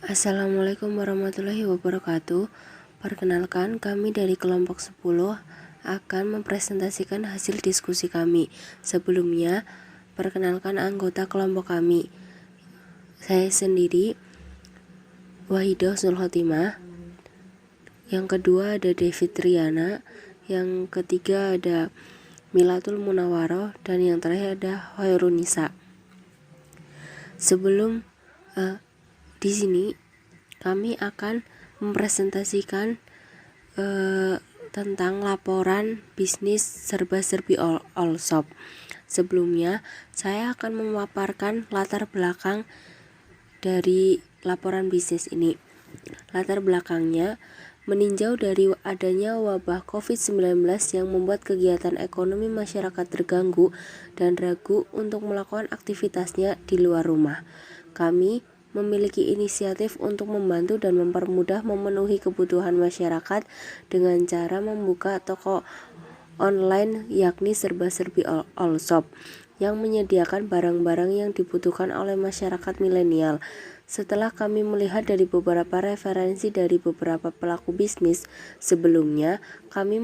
Assalamualaikum warahmatullahi wabarakatuh. Perkenalkan, kami dari kelompok 10 akan mempresentasikan hasil diskusi kami. Sebelumnya, perkenalkan anggota kelompok kami. Saya sendiri, Wahidah Zulhotimah. Yang kedua ada David Triana. Yang ketiga ada Milatul Munawaroh. Dan yang terakhir ada Hoirunisa. Sebelum di sini kami akan mempresentasikan tentang laporan bisnis serba-serbi all shop. Sebelumnya, saya akan memaparkan latar belakang dari laporan bisnis ini. Latar belakangnya meninjau dari adanya wabah COVID-19 yang membuat kegiatan ekonomi masyarakat terganggu dan ragu untuk melakukan aktivitasnya di luar rumah. Kami memiliki inisiatif untuk membantu dan mempermudah memenuhi kebutuhan masyarakat dengan cara membuka toko online yakni serba-serbi all shop yang menyediakan barang-barang yang dibutuhkan oleh masyarakat milenial. Setelah kami melihat dari beberapa referensi dari beberapa pelaku bisnis sebelumnya, kami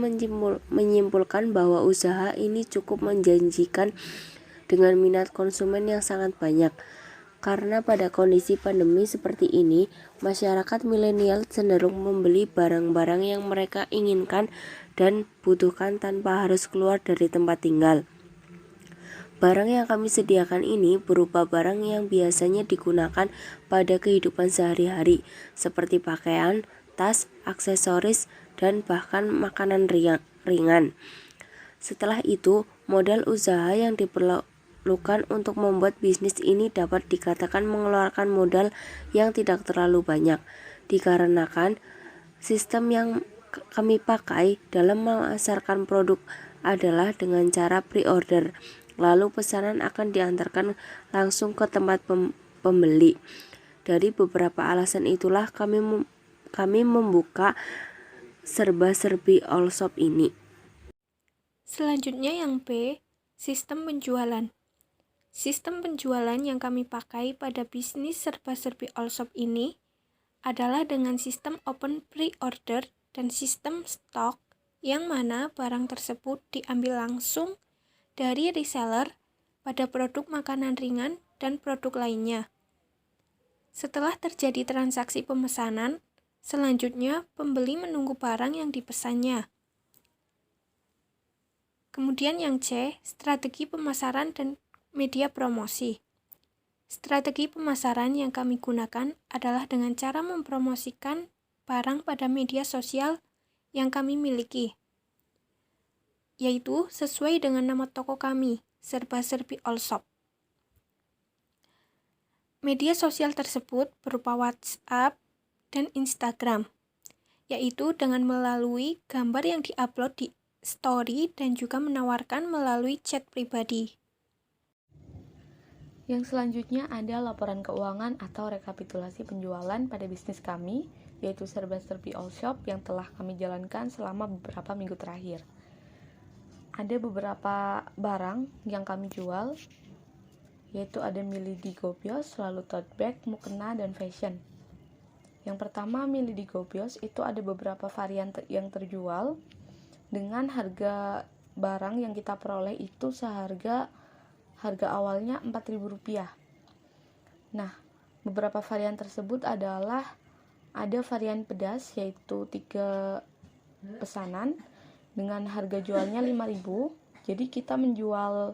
menyimpulkan bahwa usaha ini cukup menjanjikan dengan minat konsumen yang sangat banyak. Karena pada kondisi pandemi seperti ini, masyarakat milenial cenderung membeli barang-barang yang mereka inginkan dan butuhkan tanpa harus keluar dari tempat tinggal. Barang yang kami sediakan ini berupa barang yang biasanya digunakan pada kehidupan sehari-hari, seperti pakaian, tas, aksesoris, dan bahkan makanan ringan. Setelah itu, modal usaha yang diperlukan untuk membuat bisnis ini dapat dikatakan mengeluarkan modal yang tidak terlalu banyak, dikarenakan sistem yang kami pakai dalam memasarkan produk adalah dengan cara pre-order, lalu pesanan akan diantarkan langsung ke tempat pembeli. Dari beberapa alasan itulah kami membuka serba-serbi all shop ini. Selanjutnya yang B, sistem penjualan. Sistem penjualan yang kami pakai pada bisnis serba-serbi all shop ini adalah dengan sistem open pre-order dan sistem stok, yang mana barang tersebut diambil langsung dari reseller pada produk makanan ringan dan produk lainnya. Setelah terjadi transaksi pemesanan, selanjutnya pembeli menunggu barang yang dipesannya. Kemudian yang C, strategi pemasaran dan media promosi. Strategi pemasaran yang kami gunakan adalah dengan cara mempromosikan barang pada media sosial yang kami miliki, yaitu sesuai dengan nama toko kami, Serba-serbi All Shop. Media sosial tersebut berupa WhatsApp dan Instagram, yaitu dengan melalui gambar yang diupload di story dan juga menawarkan melalui chat pribadi. Yang selanjutnya ada laporan keuangan atau rekapitulasi penjualan pada bisnis kami, yaitu serba-serbi all shop yang telah kami jalankan selama beberapa minggu terakhir. Ada beberapa barang yang kami jual, yaitu ada Mili di Gobios, lalu tote bag, mukena, dan fashion. Yang pertama, Mili di Gobios itu ada beberapa varian yang terjual dengan harga barang yang kita peroleh itu harga awalnya Rp4.000. Nah, beberapa varian tersebut adalah ada varian pedas yaitu 3 pesanan dengan harga jualnya Rp5.000. Jadi kita menjual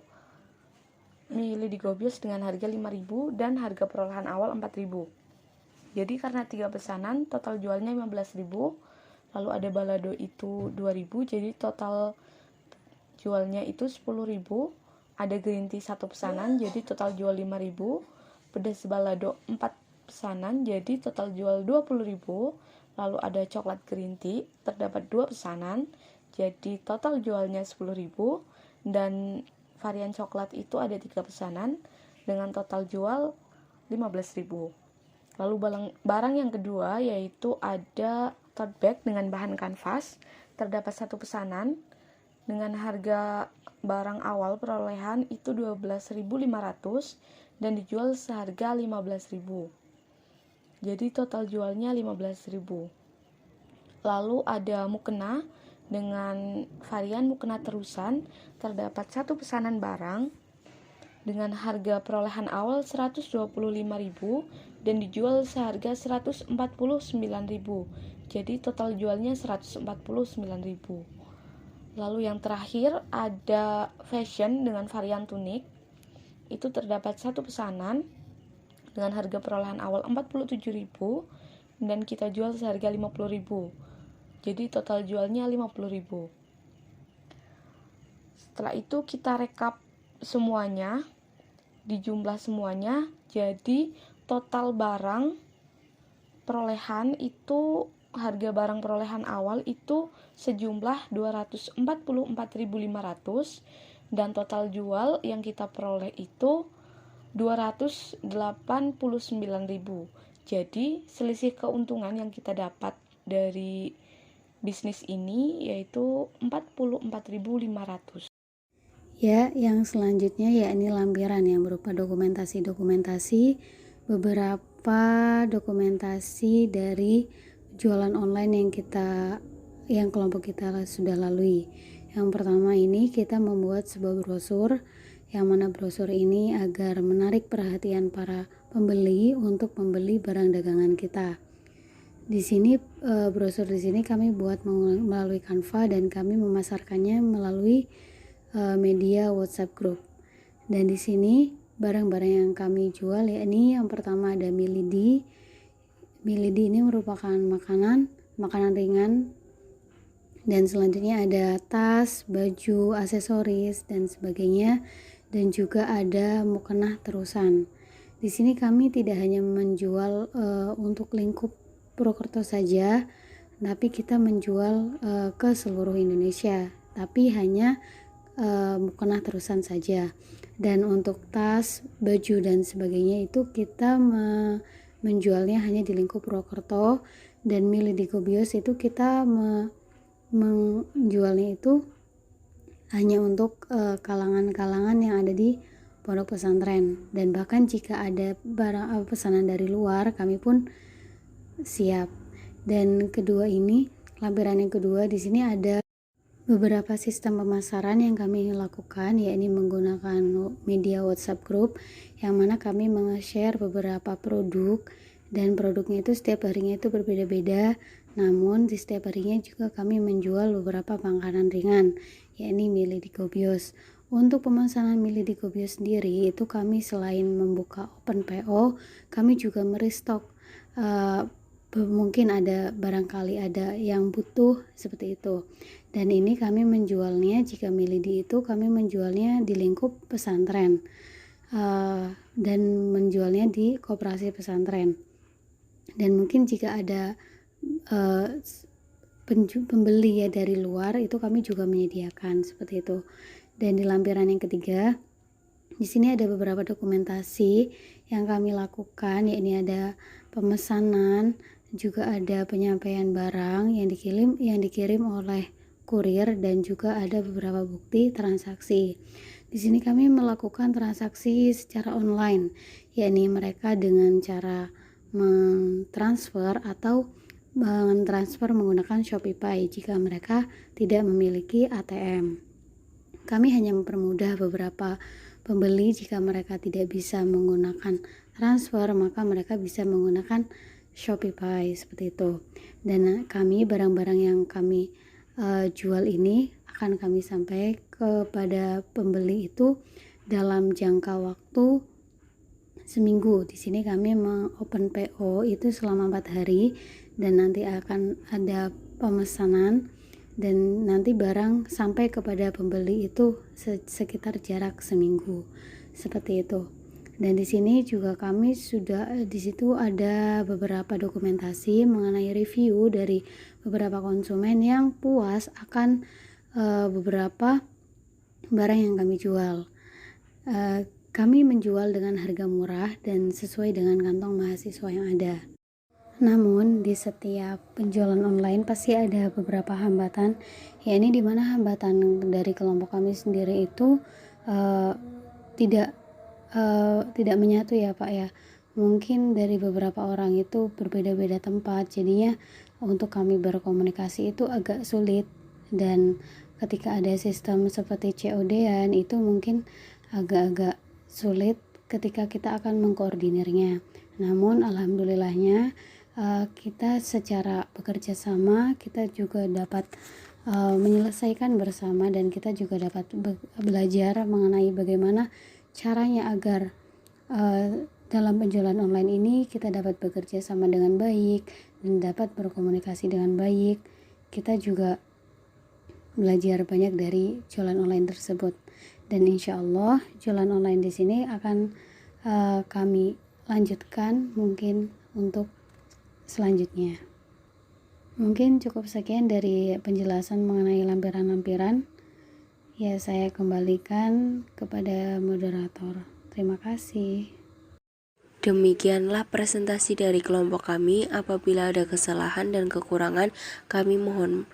Mili di Gobios dengan harga Rp5.000 dan harga perolehan awal Rp4.000. Jadi karena 3 pesanan total jualnya Rp15.000. Lalu ada balado itu Rp2.000, jadi total jualnya itu Rp10.000. Ada green tea 1 pesanan, jadi total jual Rp5.000. Pedas balado 4 pesanan, jadi total jual Rp20.000. Lalu ada coklat green tea, terdapat 2 pesanan, jadi total jualnya Rp10.000. Dan varian coklat itu ada 3 pesanan, dengan total jual Rp15.000. Lalu barang yang kedua yaitu ada tote bag dengan bahan kanvas, terdapat 1 pesanan, dengan harga barang awal perolehan itu Rp12.500 dan dijual seharga Rp15.000. Jadi total jualnya 15.000. Lalu ada mukena dengan varian mukena terusan, terdapat satu pesanan barang dengan harga perolehan awal 125.000 dan dijual seharga 149.000. Jadi total jualnya 149.000. Lalu yang terakhir ada fashion dengan varian tunik. Itu terdapat satu pesanan dengan harga perolehan awal 47.000 dan kita jual seharga 50.000. Jadi total jualnya 50.000. Setelah itu kita rekap semuanya, dijumlah semuanya, jadi total barang perolehan itu, harga barang perolehan awal itu sejumlah 244.500 dan total jual yang kita peroleh itu 289.000. Jadi selisih keuntungan yang kita dapat dari bisnis ini yaitu 44.500. Ya, yang selanjutnya yakni lampiran yang berupa dokumentasi beberapa dokumentasi dari jualan online yang kelompok kita sudah lalui. Yang pertama ini kita membuat sebuah brosur, yang mana brosur ini agar menarik perhatian para pembeli untuk membeli barang dagangan kita. Di sini brosur di sini kami buat melalui Canva dan kami memasarkannya melalui media WhatsApp group. Dan di sini barang-barang yang kami jual yakni yang pertama ada Milidi. Milidi ini merupakan makanan ringan. Dan selanjutnya ada tas, baju, aksesoris dan sebagainya, dan juga ada mukena terusan. Di sini kami tidak hanya menjual untuk lingkup Purwokerto saja, tapi kita menjual ke seluruh Indonesia, tapi hanya mukena terusan saja. Dan untuk tas, baju dan sebagainya itu kita menjualnya hanya di lingkup Purwokerto, dan Milidi Kobios itu kita menjualnya itu hanya untuk kalangan-kalangan yang ada di pondok pesantren. Dan bahkan jika ada barang pesanan dari luar, kami pun siap. Dan lampiran yang kedua di sini ada beberapa sistem pemasaran yang kami lakukan, yakni menggunakan media WhatsApp group, yang mana kami meng-share beberapa produk, dan produknya itu setiap harinya itu berbeda-beda. Namun di setiap harinya juga kami menjual beberapa makanan ringan, yakni Milidi Kobios. Untuk pemesanan Milidi Kobios sendiri itu kami selain membuka open PO, kami juga merestock. Mungkin barangkali ada yang butuh seperti itu. Dan ini kami menjualnya, jika Milidi itu kami menjualnya di lingkup pesantren dan menjualnya di koperasi pesantren. Dan mungkin jika ada pembeli ya dari luar, itu kami juga menyediakan seperti itu. Dan di lampiran yang ketiga, di sini ada beberapa dokumentasi yang kami lakukan, yakni ada pemesanan, juga ada penyampaian barang yang dikirim oleh kurir, dan juga ada beberapa bukti transaksi. Di sini kami melakukan transaksi secara online, yakni mereka dengan cara mentransfer atau menggunakan Shopee jika mereka tidak memiliki ATM. Kami hanya mempermudah beberapa pembeli, jika mereka tidak bisa menggunakan transfer, maka mereka bisa menggunakan Shopee seperti itu. Dan barang-barang yang kami jual ini akan kami sampai kepada pembeli itu dalam jangka waktu seminggu. Di sini kami open PO itu selama 4 hari, dan nanti akan ada pemesanan, dan nanti barang sampai kepada pembeli itu sekitar jarak seminggu seperti itu. Dan di sini juga kami di situ ada beberapa dokumentasi mengenai review dari beberapa konsumen yang puas akan beberapa barang yang kami jual. Kami menjual dengan harga murah dan sesuai dengan kantong mahasiswa yang ada. Namun di setiap penjualan online pasti ada beberapa hambatan, yakni di mana hambatan dari kelompok kami sendiri itu tidak menyatu ya Pak ya. mungkin dari beberapa orang itu berbeda-beda tempat, jadinya untuk kami berkomunikasi itu agak sulit. Dan ketika ada sistem seperti COD-an itu mungkin agak-agak sulit ketika kita akan mengkoordinirnya. Namun alhamdulillahnya kita secara bekerja sama kita juga dapat menyelesaikan bersama, dan kita juga dapat belajar mengenai bagaimana caranya agar dalam penjualan online ini kita dapat bekerja sama dengan baik dan dapat berkomunikasi dengan baik. Kita juga belajar banyak dari jualan online tersebut, dan insya Allah jualan online di sini akan kami lanjutkan mungkin untuk selanjutnya. Mungkin cukup sekian dari penjelasan mengenai lampiran-lampiran. Ya, saya kembalikan kepada moderator. Terima kasih. Demikianlah presentasi dari kelompok kami. Apabila ada kesalahan dan kekurangan, kami mohon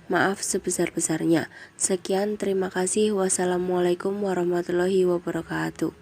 maaf sebesar-besarnya. Sekian, terima kasih. Wassalamualaikum warahmatullahi wabarakatuh.